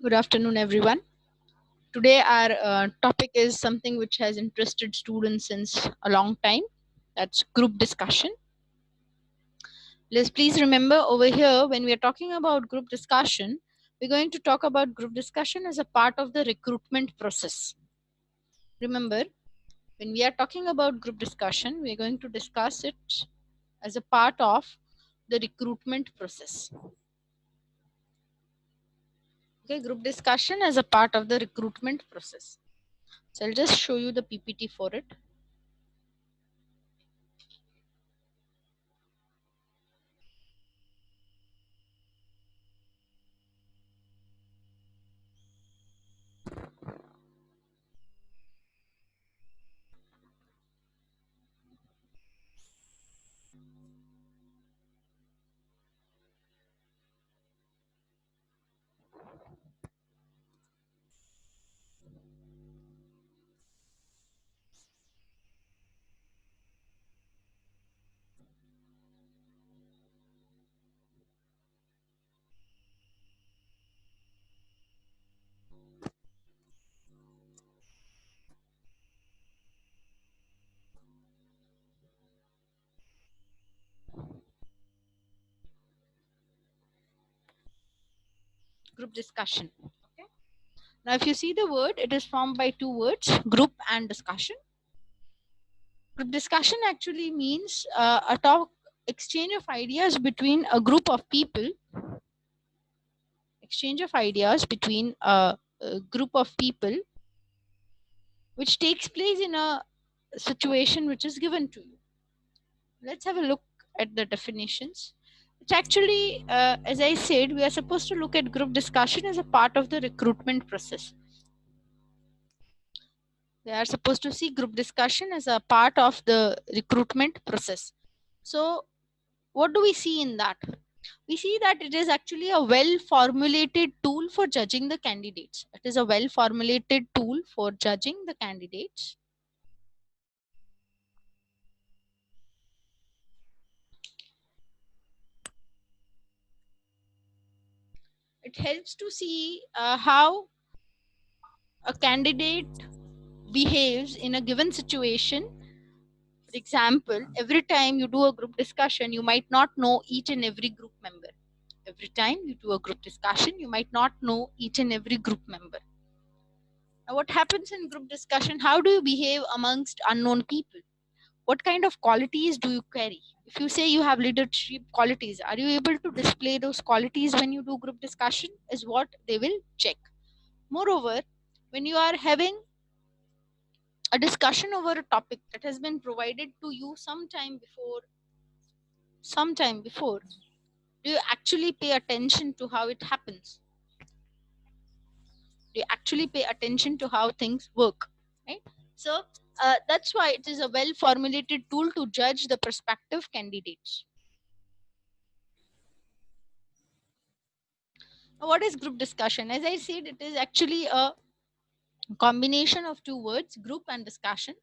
Good afternoon, everyone. Today, our topic is something which has interested students since a long time. That's group discussion. Let's please remember over here when we are talking about group discussion, we're going to talk about group discussion as a part of the recruitment process. Remember, when we are talking about group discussion, we're going to discuss it as a part of the recruitment process. Okay, group discussion as a part of the recruitment process. So I'll just show you the PPT for it. Group discussion. Okay. Now, if you see the word, it is formed by two words, group and discussion. Group discussion actually means a talk, exchange of ideas between a group of people, exchange of ideas between a group of people, which takes place in a situation which is given to you. Let's have a look at the definitions. It's actually, as I said, we are supposed to look at group discussion as a part of the recruitment process. They are supposed to see group discussion as a part of the recruitment process. So what do we see in that? We see that it is actually a well formulated tool for judging the candidates. It is a well formulated tool for judging the candidates. It helps to see how a candidate behaves in a given situation. For example, every time you do a group discussion, you might not know each and every group member. Every time you do a group discussion, you might not know each and every group member. Now, what happens in group discussion? How do you behave amongst unknown people? What kind of qualities do you carry? If you say you have leadership qualities, are you able to display those qualities when you do group discussion? Is what they will check. Moreover, when you are having a discussion over a topic that has been provided to you sometime before, do you actually pay attention to how it happens? Do you actually pay attention to how things work? Right? So that's why it is a well formulated tool to judge the prospective candidates. Now, what is group discussion? As I said, it is actually a combination of two words, group and discussion.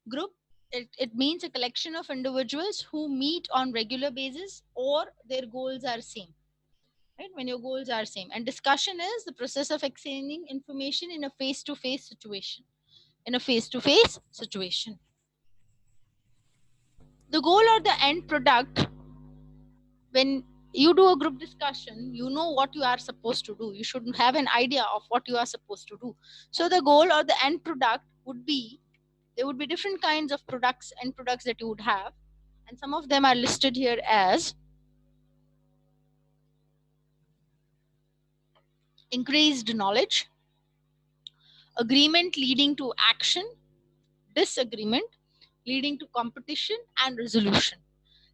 Group, it means a collection of individuals who meet on regular basis or their goals are same. Right? When your goals are same. And discussion is the process of exchanging information in a face-to-face situation. In a face-to-face situation. The goal or the end product, when you do a group discussion, you know what you are supposed to do. You should have an idea of what you are supposed to do. So the goal or the end product would be, there would be different kinds of products that you would have, and some of them are listed here as increased knowledge, agreement leading to action, disagreement leading to competition, and resolution.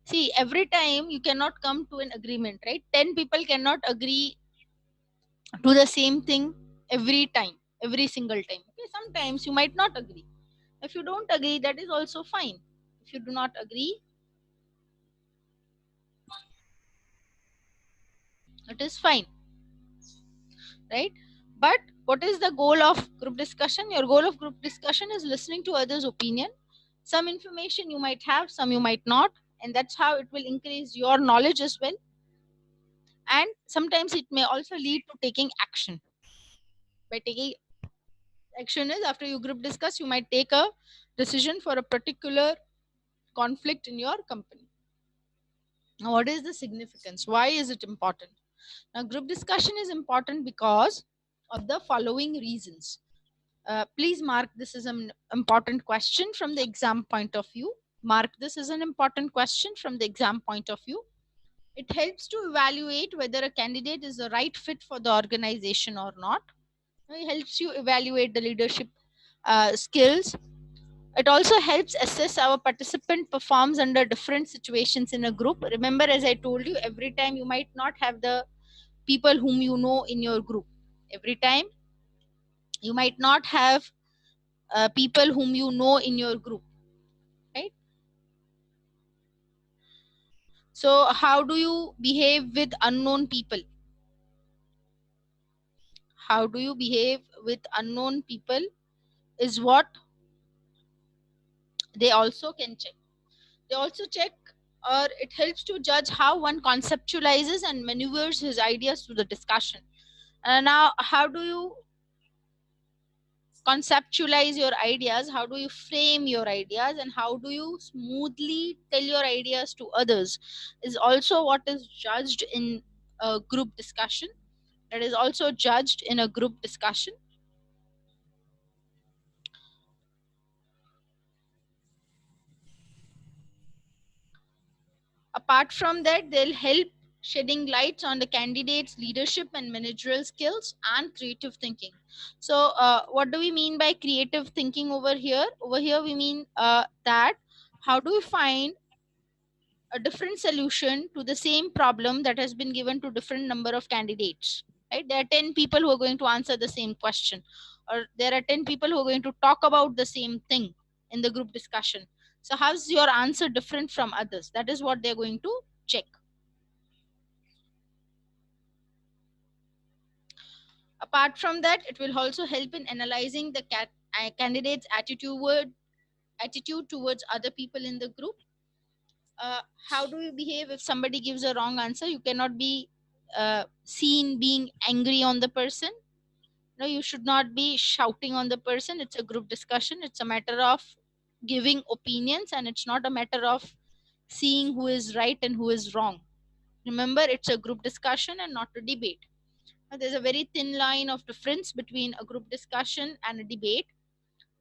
See, every time you cannot come to an agreement, right? 10 people cannot agree to the same thing every time, every single time. Okay, sometimes you might not agree. If you don't agree, that is also fine. If you do not agree, it is fine, right? But what is the goal of group discussion? Your goal of group discussion is listening to others' opinion. Some information you might have, some you might not, and that's how it will increase your knowledge as well. And sometimes it may also lead to taking action. By taking action is, after you group discuss, you might take a decision for a particular conflict in your company. Now, what is the significance? Why is it important? Now, group discussion is important because of the following reasons. Please mark this as an important question from the exam point of view. Mark this as an important question from the exam point of view. It helps to evaluate whether a candidate is the right fit for the organization or not. It helps you evaluate the leadership skills. It also helps assess our participant performs under different situations in a group. Remember, as I told you, every time you might not have the people whom you know in your group. Every time you might not have people whom you know in your group, right? So how do you behave with unknown people? How do you behave with unknown people is what they also can check. They also check, or it helps to judge how one conceptualizes and maneuvers his ideas to the discussion. Now, how do you conceptualize your ideas? How do you frame your ideas, and how do you smoothly tell your ideas to others is also what is judged in a group discussion. That is also judged in a group discussion. Apart from that, they'll help shedding lights on the candidate's leadership and managerial skills and creative thinking. So what do we mean by creative thinking over here? Over here we mean that how do we find a different solution to the same problem that has been given to different number of candidates, right? There are 10 people who are going to answer the same question, or there are 10 people who are going to talk about the same thing in the group discussion. So how's your answer different from others? That is what they're going to check. Apart from that, it will also help in analyzing the candidate's attitude towards other people in the group. How do you behave if somebody gives a wrong answer? You cannot be seen being angry on the person. No, you should not be shouting on the person. It's a group discussion. It's a matter of giving opinions, and it's not a matter of seeing who is right and who is wrong. Remember, it's a group discussion and not a debate. Now, there's a very thin line of difference between a group discussion and a debate.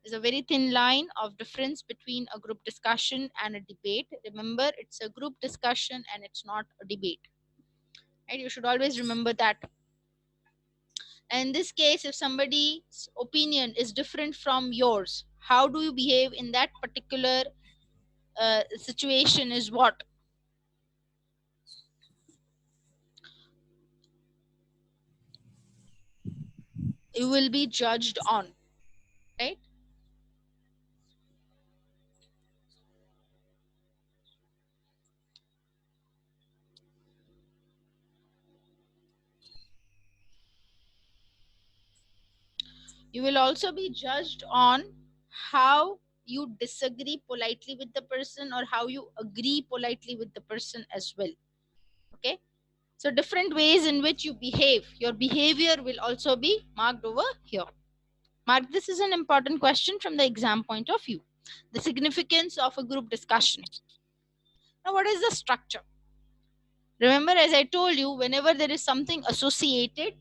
There's a very thin line of difference between a group discussion and a debate. Remember, it's a group discussion and it's not a debate. Right? You should always remember that. And in this case, if somebody's opinion is different from yours, how do you behave in that particular situation is what? You will be judged on, right? You will also be judged on how you disagree politely with the person or how you agree politely with the person as well. Okay, so different ways in which you behave, your behavior will also be marked over here. Mark, this is an important question from the exam point of view. The significance of a group discussion. Now, what is the structure? Remember, as I told you, whenever there is something associated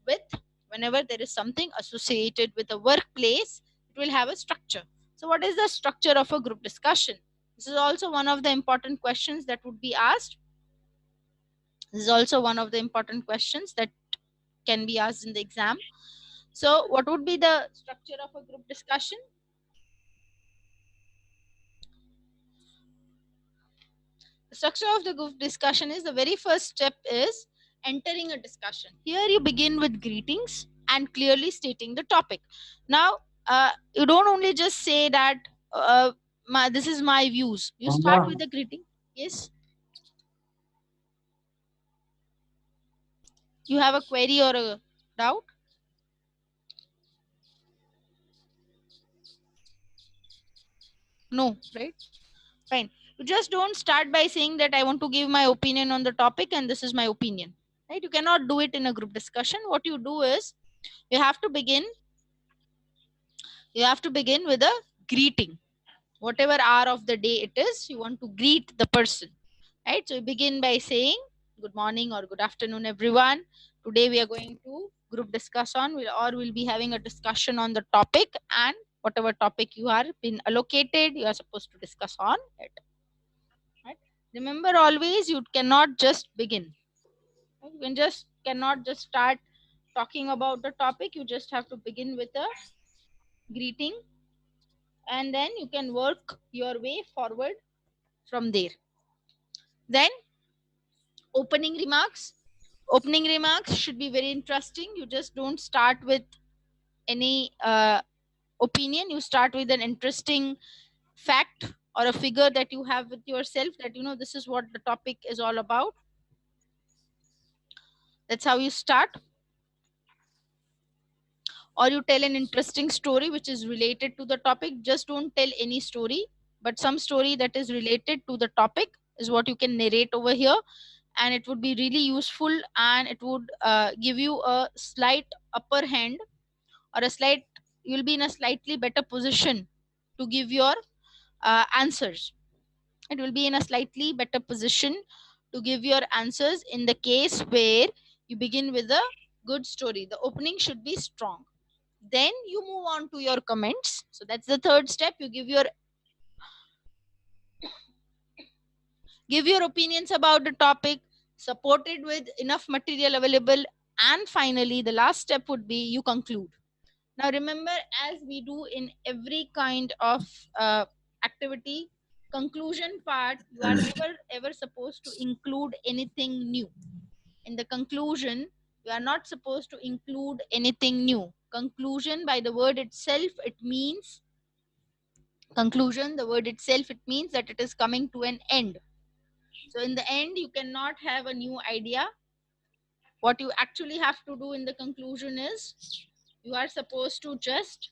with, whenever there is something associated with a workplace, it will have a structure. So what is the structure of a group discussion? This is also one of the important questions that would be asked. This is also one of the important questions that can be asked in the exam. So what would be the structure of a group discussion? The structure of the group discussion is, the very first step is entering a discussion. Here you begin with greetings and clearly stating the topic. Now, you don't only just say that this is my views. You start with the greeting. Yes. You have a query or a doubt? No, right? Fine. You just don't start by saying that I want to give my opinion on the topic and this is my opinion. Right? You cannot do it in a group discussion. What you do is you have to begin with a greeting. Whatever hour of the day it is, you want to greet the person, right? So you begin by saying good morning or good afternoon, everyone. Today we are going to group discuss on, we'll be having a discussion on the topic, and whatever topic you are been allocated, you are supposed to discuss on it. Right? Remember, always you cannot just begin. Right? You cannot just start talking about the topic. You just have to begin with a greeting, and then you can work your way forward from there. Then opening remarks. Opening remarks should be very interesting. You just don't start with any opinion. You start with an interesting fact or a figure that you have with yourself, that this is what the topic is all about. That's how you start. Or you tell an interesting story which is related to the topic. Just don't tell any story, but some story that is related to the topic is what you can narrate over here, and it would be really useful, and it would give you a slight upper hand, or you'll be in a slightly better position to give your answers. It will be in a slightly better position to give your answers in the case where you begin with a good story. The opening should be strong. Then you move on to your comments. So that's the third step. You give your opinions about the topic, supported with enough material available, and finally the last step would be you conclude. Now remember, as we do in every kind of activity, conclusion part, you are never ever supposed to include anything new. In the conclusion, you are not supposed to include anything new. Conclusion, by the word itself, it means conclusion, the word itself, it means that it is coming to an end. So in the end, you cannot have a new idea. What you actually have to do in the conclusion is you are supposed to just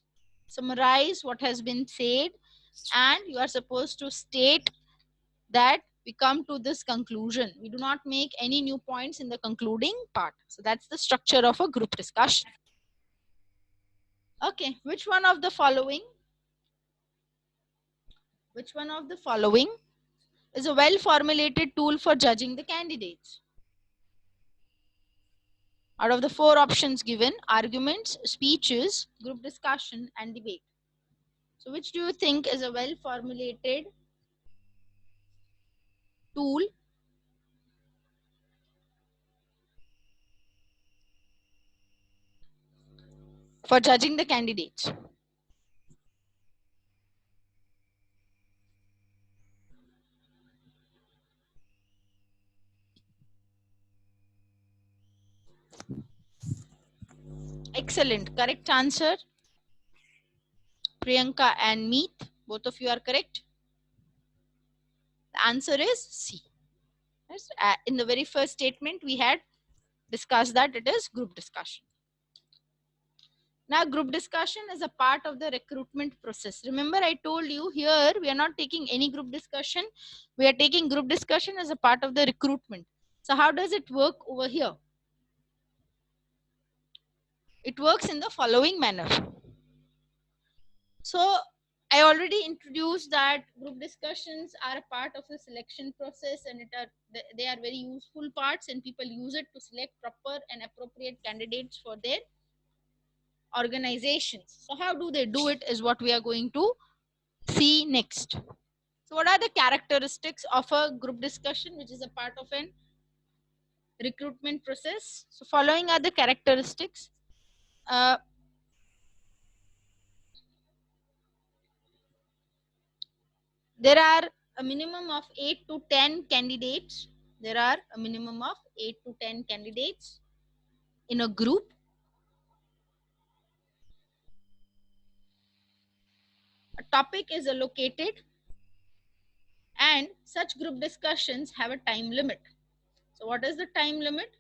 summarize what has been said, and you are supposed to state that we come to this conclusion. We do not make any new points in the concluding part. So that's the structure of a group discussion. Okay, which one of the following is a well formulated tool for judging the candidates? Out of the four options given, arguments, speeches, group discussion, and debate. So which do you think is a well formulated tool for judging the candidates? Excellent. Correct answer. Priyanka and Meet, both of you are correct. The answer is C. Yes. In the very first statement, we had discussed that it is group discussion. Now, group discussion is a part of the recruitment process. Remember, I told you here we are not taking any group discussion. We are taking group discussion as a part of the recruitment. So how does it work over here? It works in the following manner. So I already introduced that group discussions are a part of the selection process, and they are very useful parts, and people use it to select proper and appropriate candidates for their organizations. So how do they do it is what we are going to see next. So what are the characteristics of a group discussion, which is a part of an recruitment process? So following are the characteristics. There are a minimum of 8 to 10 candidates. There are a minimum of 8 to 10 candidates in a group. A topic is allocated, and such group discussions have a time limit. So what is the time limit?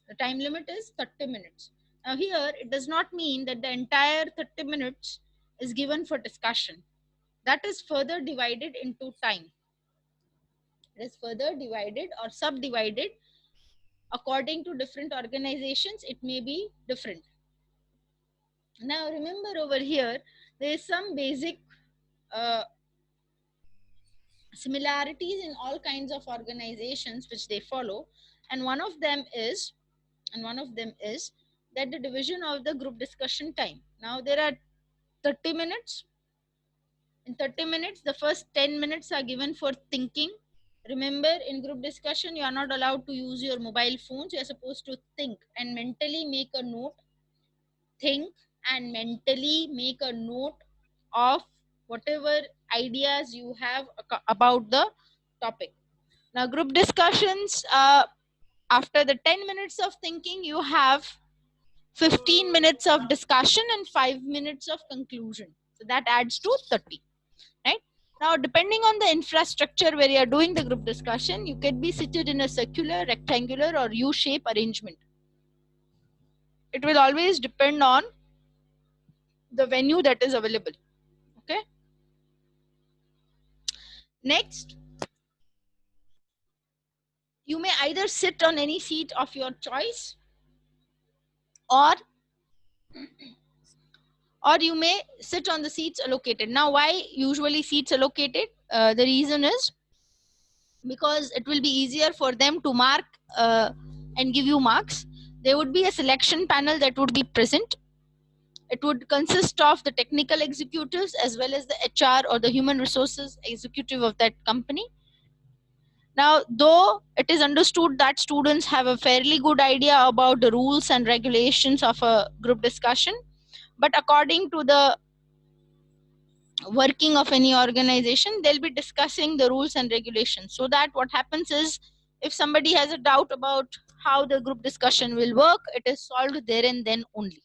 The time limit is 30 minutes. Now here, it does not mean that the entire 30 minutes is given for discussion. That is further divided into time. It is further divided or subdivided according to different organizations. It may be different. Now remember, over here there is some basic similarities in all kinds of organizations which they follow, and one of them is that the division of the group discussion time. Now there are 30 minutes. In 30 minutes, the first 10 minutes are given for thinking. Remember, in group discussion, you are not allowed to use your mobile phones. You are supposed to think and mentally make a note. Think and mentally make a note of whatever ideas you have about the topic. Now, group discussions, after the 10 minutes of thinking, you have 15 minutes of discussion and 5 minutes of conclusion. So that adds to 30. Right? Now, depending on the infrastructure where you are doing the group discussion, you can be seated in a circular, rectangular, or U-shape arrangement. It will always depend on the venue that is available. Okay. Next, you may either sit on any seat of your choice, or you may sit on the seats allocated. Now, why usually seats allocated? The reason is because it will be easier for them to mark and give you marks. There would be a selection panel that would be present. It would consist of the technical executives as well as the HR or the human resources executive of that company. Now, though it is understood that students have a fairly good idea about the rules and regulations of a group discussion, but according to the working of any organization, they'll be discussing the rules and regulations, so that what happens is if somebody has a doubt about how the group discussion will work, it is solved there and then only,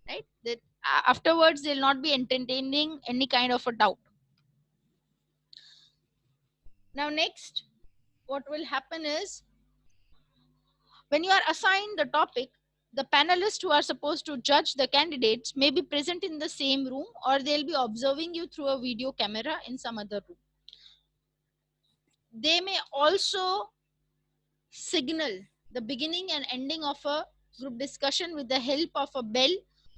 right? That afterwards they'll not be entertaining any kind of a doubt. Now next, what will happen is when you are assigned the topic, the panelists who are supposed to judge the candidates may be present in the same room, or they'll be observing you through a video camera in some other room. They may also signal the beginning and ending of a group discussion with the help of a bell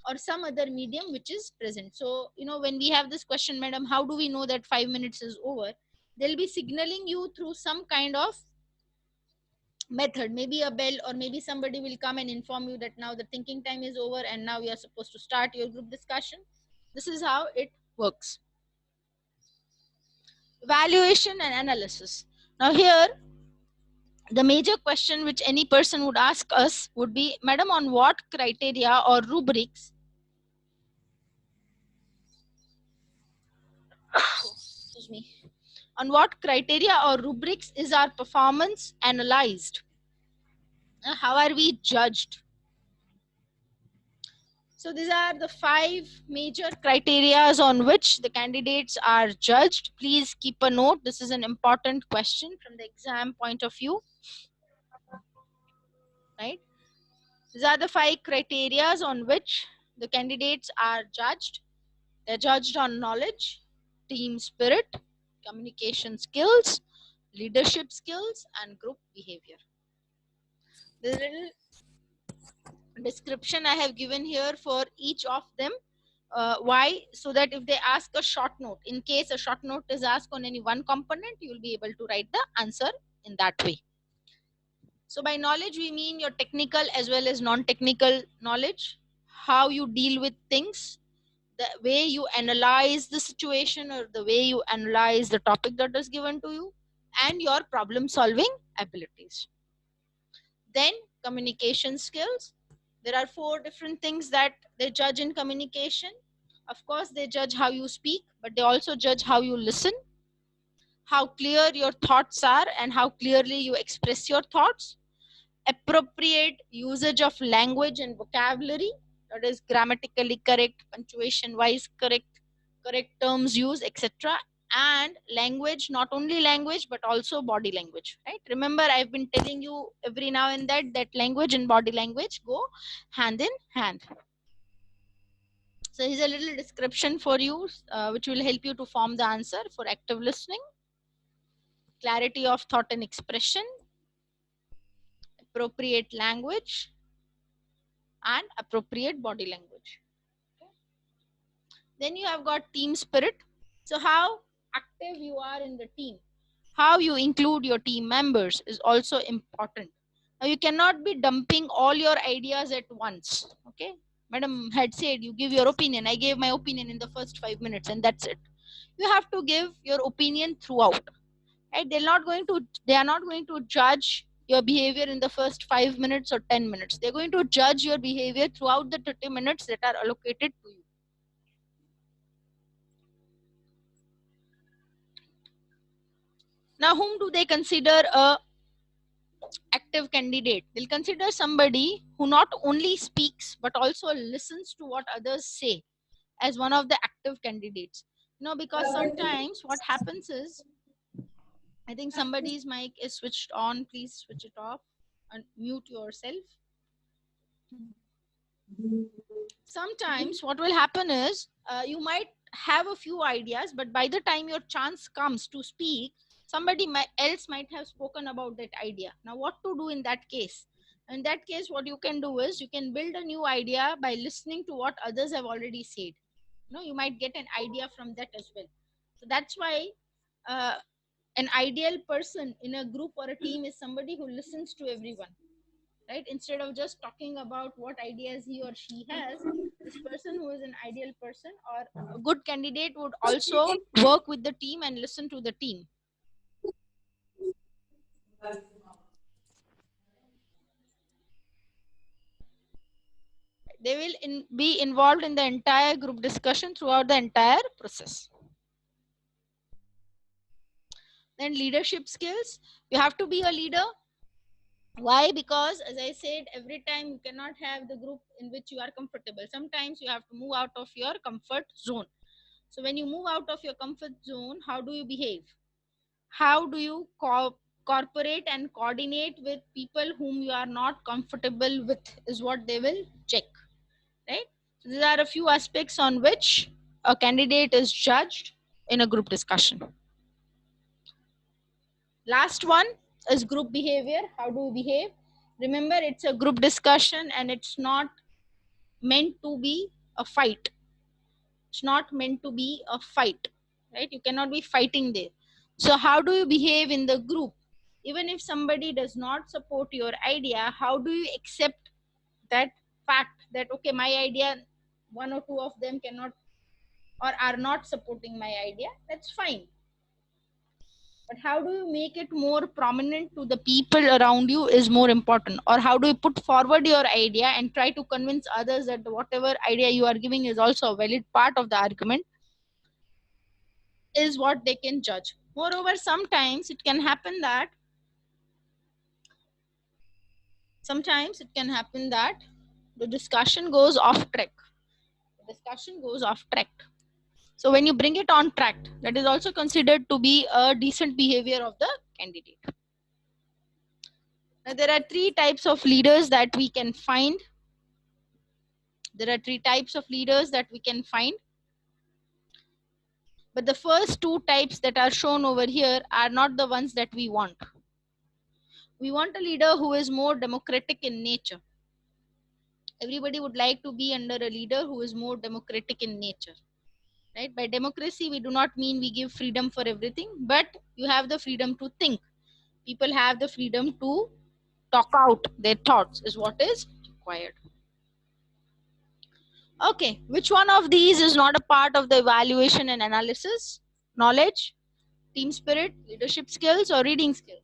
or some other medium which is present. So, when we have this question, madam, how do we know that 5 minutes is over? They'll be signaling you through some kind of method, maybe a bell, or maybe somebody will come and inform you that now the thinking time is over and now you are supposed to start your group discussion. This is how it works. Evaluation and analysis. Now here, the major question which any person would ask us would be, madam, on what criteria or rubrics excuse me, on what criteria or rubrics is our performance analyzed? How are we judged? So these are the 5 major criteria on which the candidates are judged. Please keep a note. This is an important question from the exam point of view, right? These are the 5 criteria on which the candidates are judged. They're judged on knowledge, team spirit, communication skills, leadership skills, and group behavior. The little description I have given here for each of them. Why? So that if they ask a short note, in case a short note is asked on any one component, you will be able to write the answer in that way. So by knowledge, we mean your technical as well as non-technical knowledge, how you deal with things, the way you analyze the situation or the way you analyze the topic that is given to you, and your problem solving abilities. Then communication skills. There are 4 different things that they judge in communication. Of course, they judge how you speak, but they also judge how you listen, how clear your thoughts are and how clearly you express your thoughts, appropriate usage of language and vocabulary, that is grammatically correct, punctuation wise correct, correct terms used, etc. And language, not only language but also body language, right? Remember, I've been telling you every now and then that language and body language go hand in hand. So here's a little description for you, which will help you to form the answer. For active listening, clarity of thought and expression, appropriate language, and appropriate body language. Okay. Then you have got team spirit. So how active you are in the team, how you include your team members is also important. Now you cannot be dumping all your ideas at once. Okay, madam had said you give your opinion, I gave my opinion in the first 5 minutes and that's it. You have to give your opinion throughout, right? They are not going to judge your behavior in the first 5 minutes or 10 minutes. They're going to judge your behavior throughout the 30 minutes that are allocated to you. Now whom do they consider a active candidate? They'll consider somebody who not only speaks but also listens to what others say as one of the active candidates. Because sometimes what happens is, I think somebody's mic is switched on. Please switch it off and mute yourself. Sometimes what will happen is you might have a few ideas, but by the time your chance comes to speak, somebody else might have spoken about that idea. Now what to do in that case? In that case, what you can do is you can build a new idea by listening to what others have already said. You might get an idea from that as well. So that's why an ideal person in a group or a team is somebody who listens to everyone, right? Instead of just talking about what ideas he or she has, this person who is an ideal person or a good candidate would also work with the team and listen to the team. They will be involved in the entire group discussion throughout the entire process. Then leadership skills. You have to be a leader. Why? Because as I said, every time you cannot have the group in which you are comfortable. Sometimes you have to move out of your comfort zone. So when you move out of your comfort zone, how do you behave? How do you cooperate and coordinate with people whom you are not comfortable with is what they will check, right? So these are a few aspects on which a candidate is judged in a group discussion. Last one is group behavior. How do we behave? Remember, it's a group discussion and it's not meant to be a fight. It's not meant to be a fight, right? You cannot be fighting there. So how do you behave in the group? Even if somebody does not support your idea, how do you accept that fact that, okay, my idea, one or two of them cannot or are not supporting my idea? That's fine. But how do you make it more prominent to the people around you is more important. Or how do you put forward your idea and try to convince others that whatever idea you are giving is also a valid part of the argument is what they can judge. Moreover, sometimes it can happen that the discussion goes off track. The discussion goes off track. So when you bring it on track, that is also considered to be a decent behavior of the candidate. Now, there are three types of leaders that we can find. There are three types of leaders that we can find. But the first two types that are shown over here are not the ones that we want. We want a leader who is more democratic in nature. Everybody would like to be under a leader who is more democratic in nature, right? By democracy, we do not mean we give freedom for everything, but you have the freedom to think. People have the freedom to talk out their thoughts is what is required. Okay, which one of these is not a part of the evaluation and analysis? Knowledge, team spirit, leadership skills, or reading skills?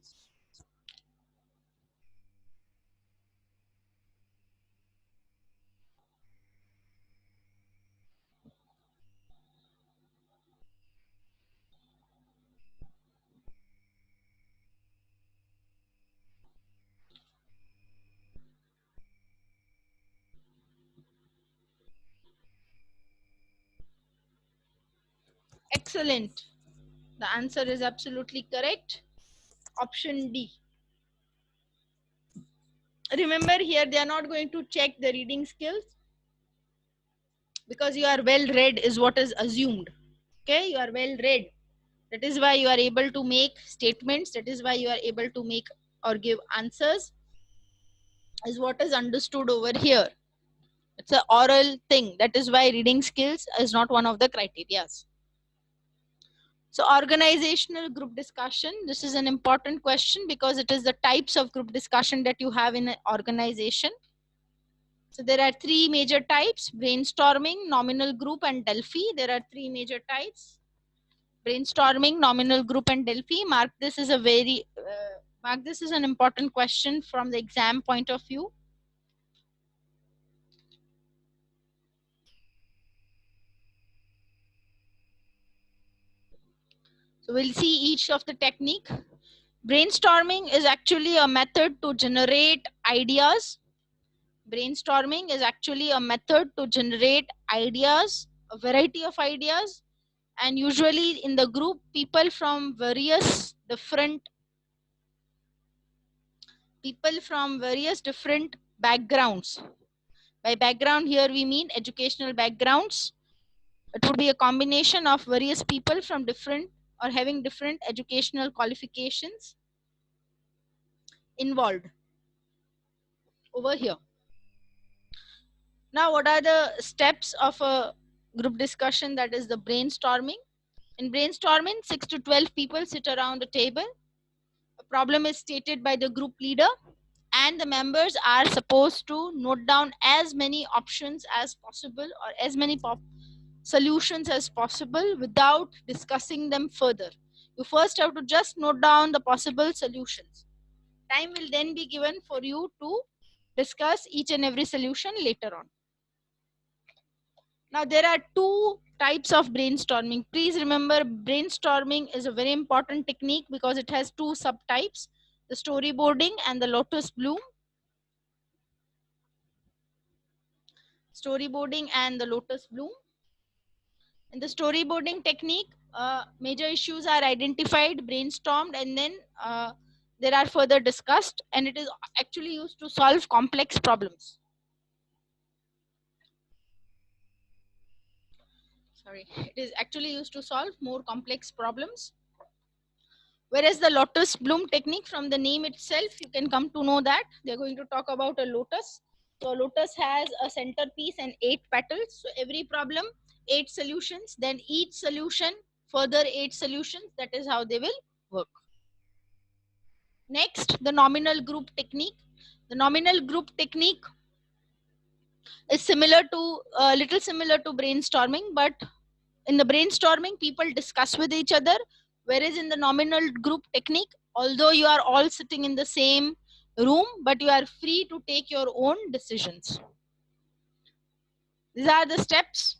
Excellent. The answer is absolutely correct. Option D. Remember, here they are not going to check the reading skills because you are well read is what is assumed. Okay, you are well read. That is why you are able to make statements. That is why you are able to make or give answers is what is understood over here. It's an oral thing. That is why reading skills is not one of the criterias. So organizational group discussion, this is an important question because it is the types of group discussion that you have in an organization. So there are three major types: brainstorming, nominal group, and Delphi. There are three major types: brainstorming, nominal group, and Delphi. Mark this is an important question from the exam point of view. So we'll see each of the technique. Brainstorming is actually a method to generate ideas. Brainstorming is actually a method to generate ideas, a variety of ideas, and usually in the group, people from various different backgrounds. By background here we mean educational backgrounds. It would be a combination of various people from different or having different educational qualifications involved over here. Now, what are the steps of a group discussion? That is the brainstorming. In brainstorming, 6 to 12 people sit around a table. A problem is stated by the group leader, and the members are supposed to note down as many options as possible or as many solutions as possible without discussing them further. You first have to just note down the possible solutions. Time will then be given for you to discuss each and every solution later on. Now, there are two types of brainstorming. Please remember, brainstorming is a very important technique because it has two subtypes, the storyboarding and the lotus bloom. Storyboarding and the lotus bloom. In the storyboarding technique, major issues are identified, brainstormed, and then there are further discussed, and it is actually used to solve complex problems. Sorry, it is actually used to solve more complex problems. Whereas the lotus bloom technique, from the name itself, you can come to know that they're going to talk about a lotus. So lotus has a centerpiece and 8 petals. So every problem, 8 solutions, then each solution, further 8 solutions. That is how they will work. Next, the nominal group technique. The nominal group technique is similar to, a little similar to brainstorming, but in the brainstorming, people discuss with each other, whereas in the nominal group technique, although you are all sitting in the same room, but you are free to take your own decisions. These are the steps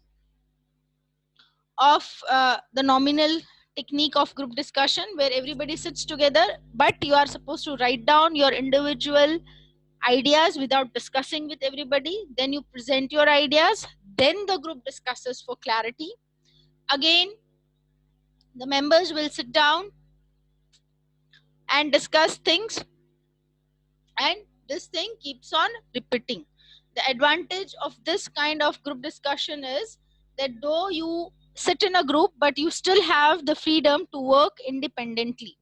of the nominal technique of group discussion, where everybody sits together, but you are supposed to write down your individual ideas without discussing with everybody. Then you present your ideas, then the group discusses for clarity. Again, the members will sit down and discuss things, and this thing keeps on repeating. The advantage of this kind of group discussion is that though you sit in a group, but you still have the freedom to work independently.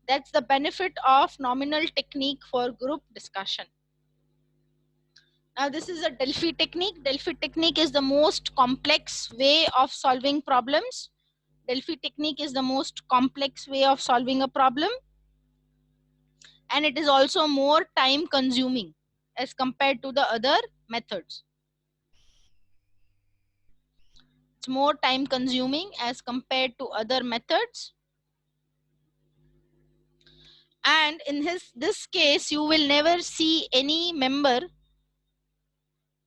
That's the benefit of nominal technique for group discussion. Now this is a Delphi technique. Delphi technique is the most complex way of solving problems. Delphi technique is the most complex way of solving a problem, and it is also more time consuming as compared to the other methods. It's more time consuming as compared to other methods. And in this case, you will never see any member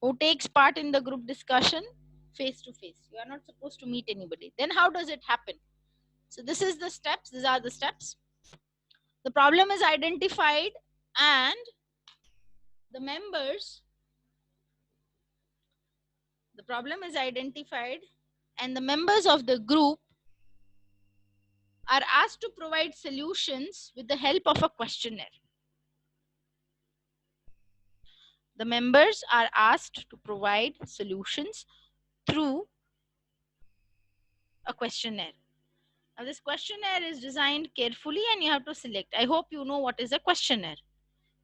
who takes part in the group discussion face to face. You are not supposed to meet anybody. Then how does it happen? So this is the steps. These are the steps. The problem is identified, and the members, the problem is identified, and the members of the group are asked to provide solutions with the help of a questionnaire. The members are asked to provide solutions through a questionnaire. Now this questionnaire is designed carefully, and you have to select. I hope you know what is a questionnaire.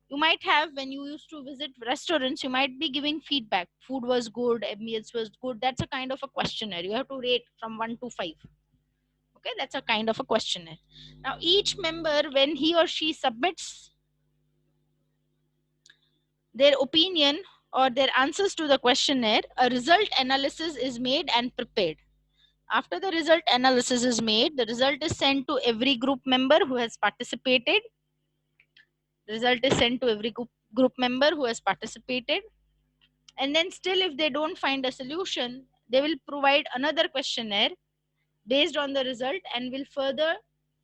You might have, when you used to visit restaurants, you might be giving feedback. Food was good, ambience was good. That's a kind of a questionnaire. You have to rate from 1 to 5. Okay, that's a kind of a questionnaire. Now each member, when he or she submits their opinion or their answers to the questionnaire, a result analysis is made and prepared. After the result analysis is made, the result is sent to every group member who has participated. The result is sent to every group member who has participated. And then still, if they don't find a solution, they will provide another questionnaire based on the result, and will further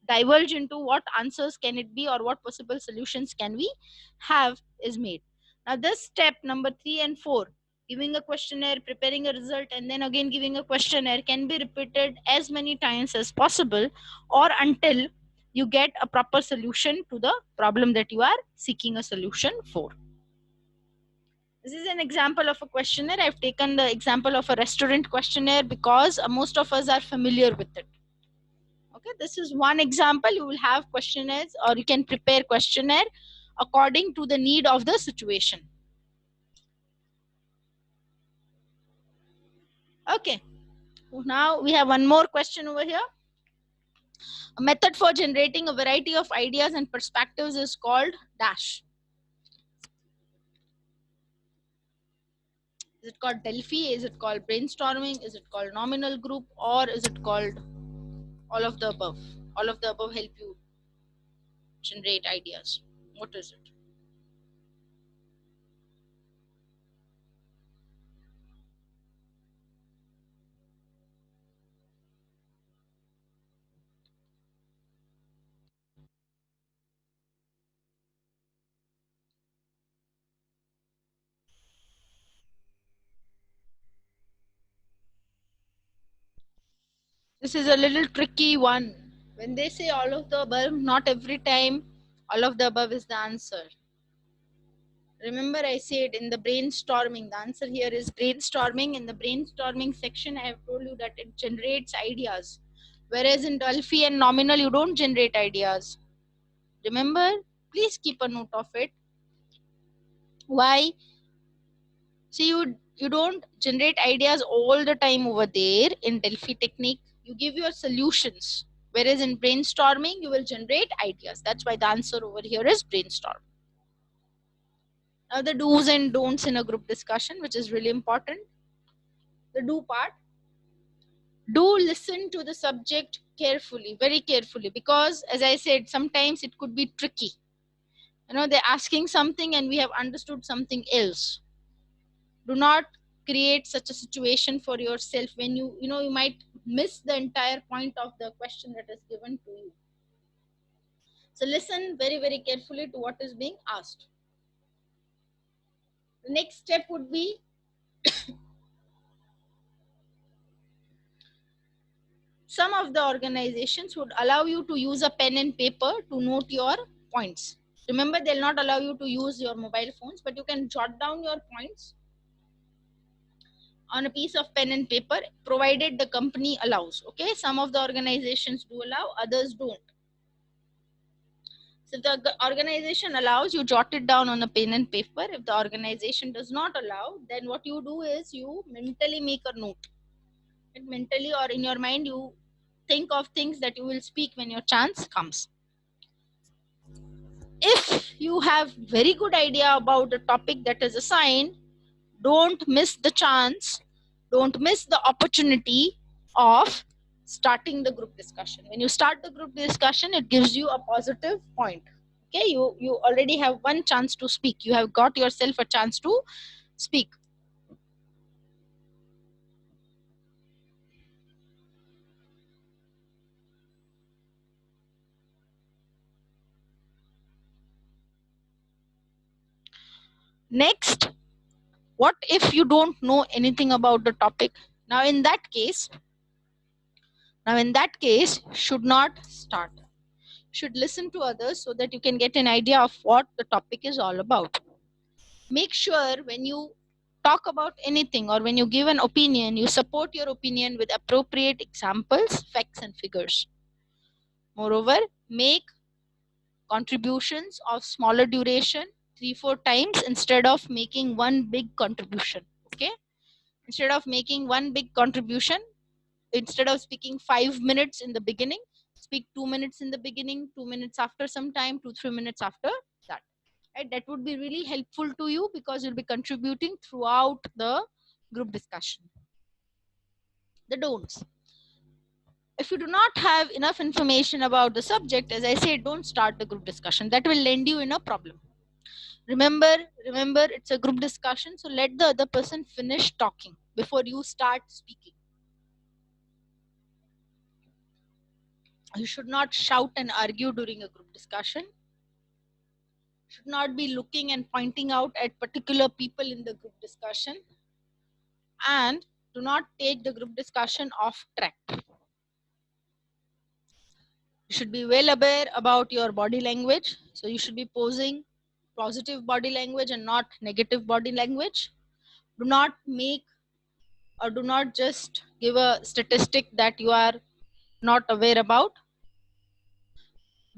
diverge into what answers can it be or what possible solutions can we have is made. Now this step number 3 and 4, giving a questionnaire, preparing a result, and then again giving a questionnaire, can be repeated as many times as possible, or until you get a proper solution to the problem that you are seeking a solution for. This is an example of a questionnaire. I've taken the example of a restaurant questionnaire because most of us are familiar with it. Okay, this is one example. You will have questionnaires, or you can prepare questionnaire according to the need of the situation. Okay, now we have one more question over here. A method for generating a variety of ideas and perspectives is called dash. Is it called Delphi? Is it called brainstorming? Is it called nominal group? Or is it called all of the above? All of the above help you generate ideas. What is it? This is a little tricky one. When they say all of the above, not every time all of the above is the answer. Remember, I said in the brainstorming, the answer here is brainstorming. In the brainstorming section, I have told you that it generates ideas. Whereas in Dolphy and nominal, you don't generate ideas. Remember, please keep a note of it. Why? See, you don't generate ideas all the time over there in Delphi technique. You give your solutions. Whereas in brainstorming, you will generate ideas. That's why the answer over here is brainstorm. Now the do's and don'ts in a group discussion, which is really important. The do part. Do listen to the subject carefully, very carefully, because as I said, sometimes it could be tricky. They're asking something and we have understood something else. Do not create such a situation for yourself when you might miss the entire point of the question that is given to you. So listen very, very carefully to what is being asked. The next step would be some of the organizations would allow you to use a pen and paper to note your points. Remember, they'll not allow you to use your mobile phones, but you can jot down your points on a piece of pen and paper, provided the company allows. Okay, some of the organizations do allow, others don't. So if the organization allows, you jot it down on a pen and paper. If the organization does not allow, then what you do is you mentally make a note. And mentally or in your mind, you think of things that you will speak when your chance comes. If you have very good idea about the topic that is assigned, don't miss the chance, don't miss the opportunity of starting the group discussion. When you start the group discussion, it gives you a positive point. Okay, you already have one chance to speak. You have got yourself a chance to speak. Next, what if you don't know anything about the topic? Now in that case, should not start. Should listen to others so that you can get an idea of what the topic is all about. Make sure when you talk about anything or when you give an opinion, you support your opinion with appropriate examples, facts, and figures. Moreover, make contributions of smaller duration 3-4 times instead of making one big contribution. Okay, instead of making one big contribution, instead of speaking 5 minutes in the beginning, speak 2 minutes in the beginning, 2 minutes after some time, 2-3 minutes after that. Right, that would be really helpful to you because you'll be contributing throughout the group discussion. The don'ts: if you do not have enough information about the subject, as I said, don't start the group discussion. That will land you in a problem. Remember, it's a group discussion, so let the other person finish talking before you start speaking. You should not shout and argue during a group discussion. Should not be looking and pointing out at particular people in the group discussion, and do not take the group discussion off track. You should be well aware about your body language. So you should be posing positive body language and not negative body language. Do not make or do not just give a statistic that you are not aware about.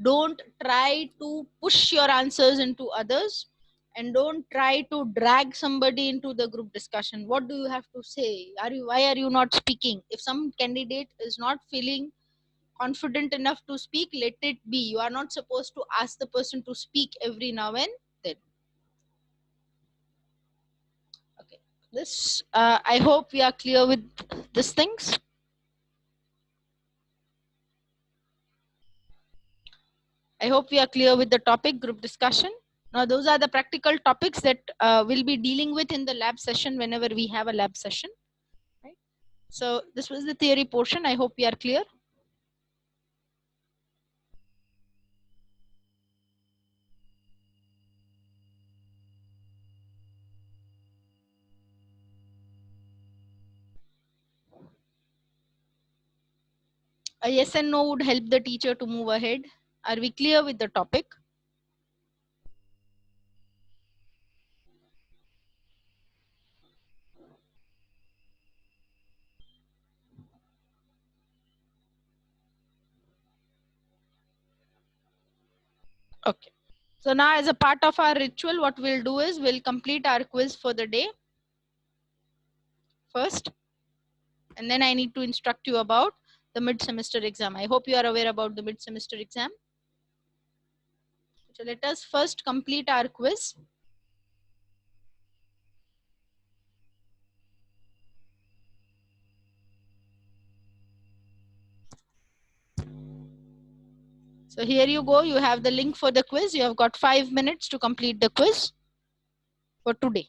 Don't try to push your answers into others, and don't try to drag somebody into the group discussion. What do you have to say? Why are you not speaking? If some candidate is not feeling confident enough to speak, let it be. You are not supposed to ask the person to speak every now and then. Okay, this I hope we are clear with these things. I hope we are clear with the topic group discussion. Now those are the practical topics that we'll be dealing with in the lab session whenever we have a lab session, right? So this was the theory portion. I hope we are clear. A yes and no would help the teacher to move ahead. Are we clear with the topic? Okay. So now as a part of our ritual, what we'll do is we'll complete our quiz for the day first. And then I need to instruct you about the mid-semester exam. I hope you are aware about the mid-semester exam. So let us first complete our quiz. So here you go. You have the link for the quiz. You have got 5 minutes to complete the quiz for today.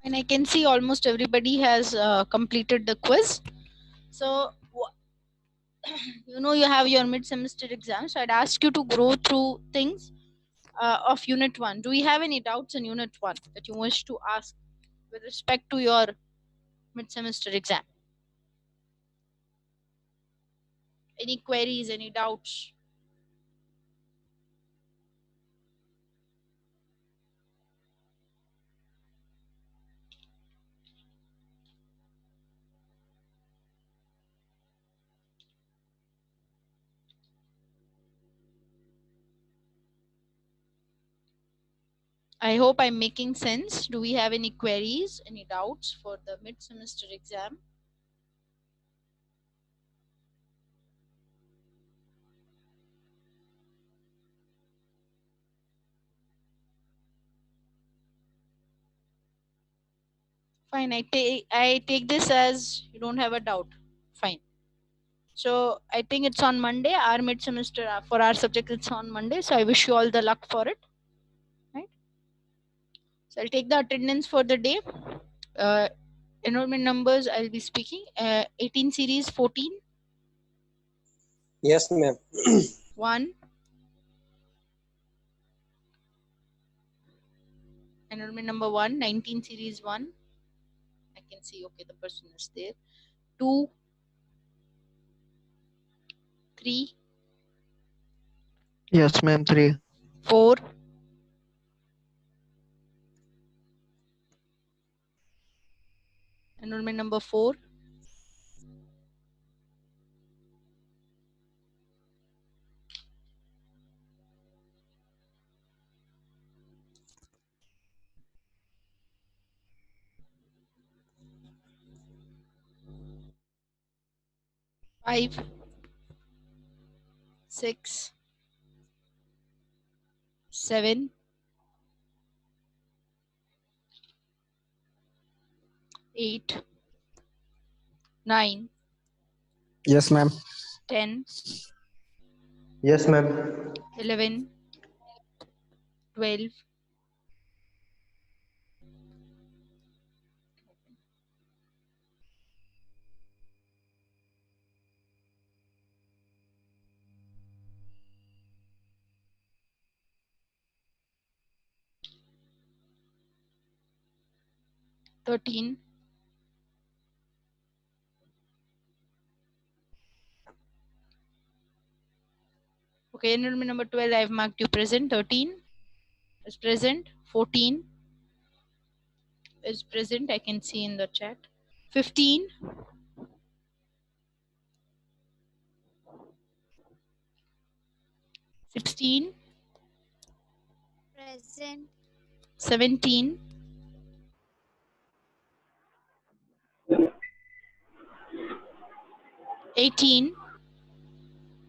And I can see almost everybody has completed the quiz. So, you have your mid-semester exam. So I'd ask you to go through things of Unit 1. Do we have any doubts in Unit 1 that you wish to ask with respect to your mid-semester exam? Any queries, any doubts? I hope I'm making sense. Do we have any queries, any doubts for the mid-semester exam? Fine, I take this as you don't have a doubt. Fine. So I think it's on Monday. Our mid-semester for our subject it's on Monday. So I wish you all the luck for it. Right. So I'll take the attendance for the day. Enrollment numbers I'll be speaking. 18 series 14. Yes, ma'am. 1. Enrollment number 1. 19 series 1. I can see okay the person is there. 2. 3. Yes, ma'am. 3. 4. Enrollment number 4. 5. 6. 7. 8. 9. Yes, ma'am. 10. Yes, ma'am. 11. 12. 13. Okay, enrollment number 12, I've marked you present. 13 is present. 14 is present. I can see in the chat. 15. 16. Present. 17. 18.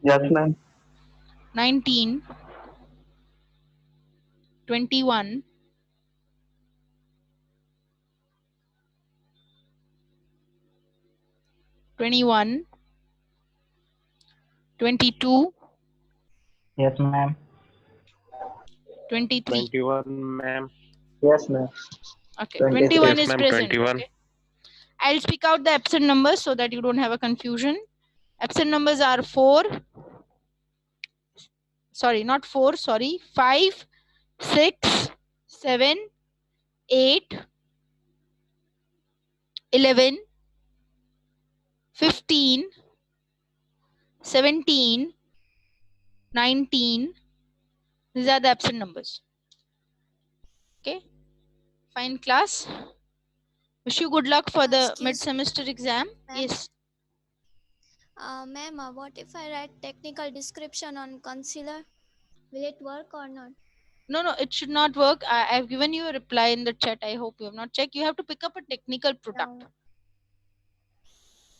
Yes, ma'am. 19. 21. 21. 22. Yes, ma'am. 23. 21, ma'am. Yes, ma'am. Okay, 23. 21 Yes, is ma'am. present. 21. Okay. I'll speak out the absent numbers so that you don't have a confusion. Absent numbers are 4. Sorry, not 4. Sorry, 5, 6, 7, 8, 11, 15, 17, 19. These are the absent numbers. Okay. Fine, class. Wish you good luck for the Excuse me, mid-semester exam. ma'am. Yes. Ma'am, what if I write technical description on concealer? Will it work or not? No, it should not work. I've given you a reply in the chat. I hope you have not checked. You have to pick up a technical product. No.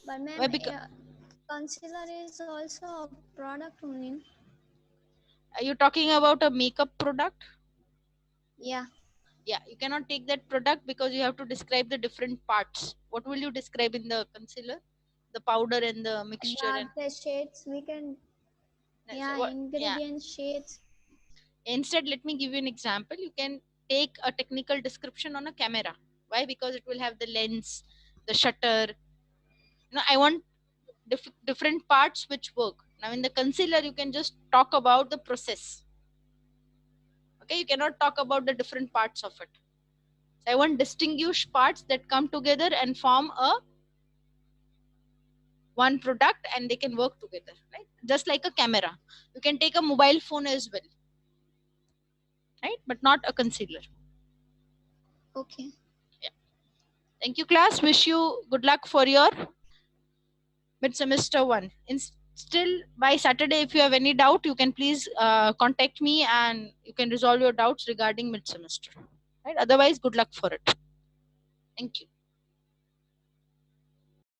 But Why? ma'am, concealer is also a product only. Are you talking about a makeup product? Yeah. Yeah, you cannot take that product because you have to describe the different parts. What will you describe in the concealer? The powder and the mixture and The shades we can. Yeah, yeah. ingredient shades. Instead, let me give you an example. You can take a technical description on a camera. Why? Because it will have the lens, the shutter. I want different parts which work. Now in the concealer, you can just talk about the process. Okay, you cannot talk about the different parts of it. So I want distinguished parts that come together and form a one product, and they can work together, right? Just like a camera. You can take a mobile phone as well, right? But not a concealer. Okay. Thank you, class. Wish you good luck for your mid-semester one. Still, by Saturday, if you have any doubt, you can please contact me and you can resolve your doubts regarding mid-semester. Right? Otherwise, good luck for it. Thank you.